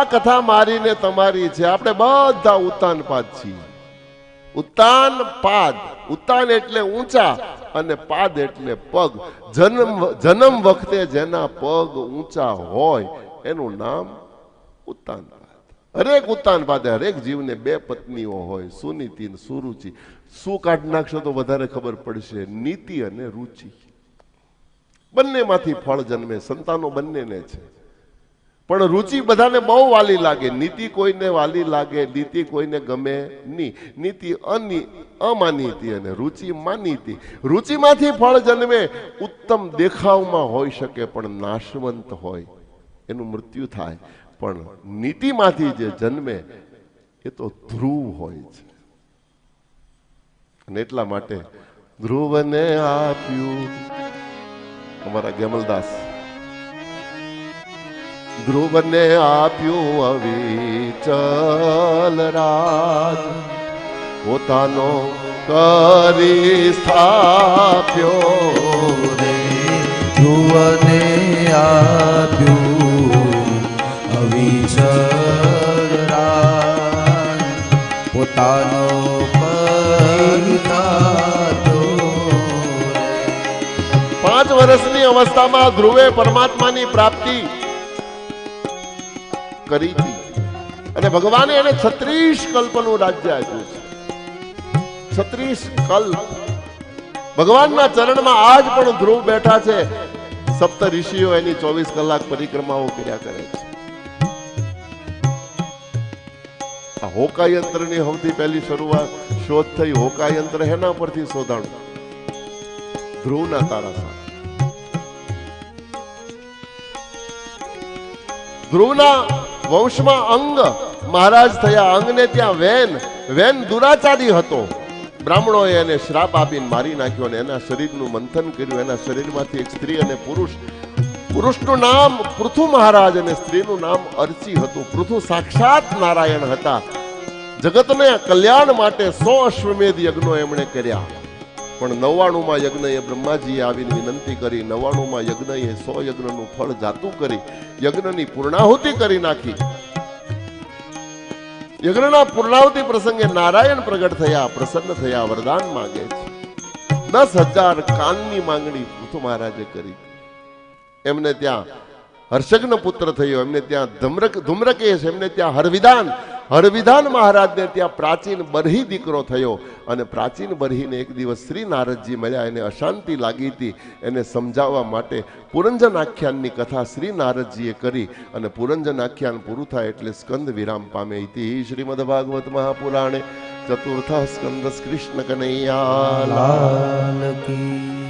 આ કથા મારીને તમારી છે. આપણે બધા ઉત્તાનપાદ છીએ. ઉત્તાન પાદ, ઉત્તાન એટલે ઊંચા અને પાદ એટલે પગ. જન્મ વખતે જેના પગ ઊંચા હોય એનું નામ ઉત્તાનપાદ. હરેક ઉત્તાનપાદે હરેક જીવને બે પત્નીઓ હોય, સુનીતિ અને સુરુચિ. શું કાઢી નાખશો તો વધારે ખબર પડશે, નીતિ અને રુચિ. બંનેમાંથી ફળ જન્મે, સંતાનો બંનેને છે. પણ રુચિ બધાને બહુ વાલી લાગે, નીતિ કોઈને વાલી લાગે, નીતિ કોઈને ગમે નહીં. નીતિ અમાનીતી અને રુચિ માનીતી. રુચિમાંથી ફળ જન્મે. ઉત્તમ દેખાવમાં હોઈ શકે પણ નાશવંત હોય, એનું મૃત્યુ થાય. પણ નીતિમાંથી જે જન્મે એ તો ધ્રુવ હોય છે. અને એટલા માટે ધ્રુવને આપ્યું અમારા ગેમલદાસ, ધ્રુવને આપ્યું અવિચલ રાજ, પોતાનો કરી સ્થાપ્યો રે. ધ્રુવને આપ્યું અવિચલ રાજ, પોતાનો કરી સ્થાપ્યો રે. 5 વર્ષની અવસ્થામાં ધ્રુવે પરમાત્માની પ્રાપ્તિ કરી હતી અને ભગવાને એને 36 કલ્પનું રાજ્ય આપ્યું છે. 36 કલ્પ ભગવાનના ચરણમાં આજ પણ ધ્રુવ બેઠા છે. સપ્ત ઋષિઓ એની 24 કલાક પરિક્રમાઓ કર્યા કરે છે. આ હોકા યંત્રની સૌથી પહેલી શરૂઆત શોધ થઈ. હોકા યંત્ર એના પરથી શોધાણું, ધ્રુવના તારા સાથે. ધ્રુવના વંશમાં અંગ મહારાજ થયા. અંગને ત્યાં વેન દુરાચારી હતો. બ્રાહ્મણોએ એને શ્રાપ આપીને મારી નાખ્યો અને એના શરીરનું મંથન કર્યું. એના શરીરમાંથી એક સ્ત્રી અને પુરુષ. પુરુષનું નામ પૃથુ મહારાજ અને સ્ત્રીનું નામ અર્ચી હતું. પૃથુ સાક્ષાત નારાયણ હતા. જગતને કલ્યાણ માટે 100 અશ્વમેધ યજ્ઞો એમણે કર્યા. પણ 99માં યજ્ઞએ બ્રહ્માજીએ આવીને વિનંતી કરી. 99માં યજ્ઞએ 100 યજ્ઞનું ફળ જાતું કરી યજ્ઞની પૂર્ણાહુતિ કરી નાખી. યજ્ઞના પૂર્ણાહુતિ પ્રસંગે નારાયણ પ્રગટ થયા, પ્રસન્ન થયા, વરદાન માંગે છે. 10,000 કાનની માંગણી પૃથુ મહારાજે કરી. એમને ત્યાં હર્ષજ્ઞ પુત્ર થયો. એમને ત્યાં ધૂમ્રકેશ, એમને ત્યાં હરવિધાન મહારાજને ત્યાં પ્રાચીન બરહી દીકરો થયો. અને પ્રાચીન બરહીને એક દિવસ શ્રી નારદજી મળ્યા. એને અશાંતિ લાગી હતી. એને સમજાવવા માટે પુરંજન આખ્યાનની કથા શ્રી નારદજીએ કરી. અને પુરંજન આખ્યાન પૂરું થાય એટલે સ્કંદ વિરામ પામે. ઇતિ શ્રીમદ ભાગવત મહાપુરાણે ચતુર્થ સ્કંદ કૃષ્ણ કનૈયા લાલ કી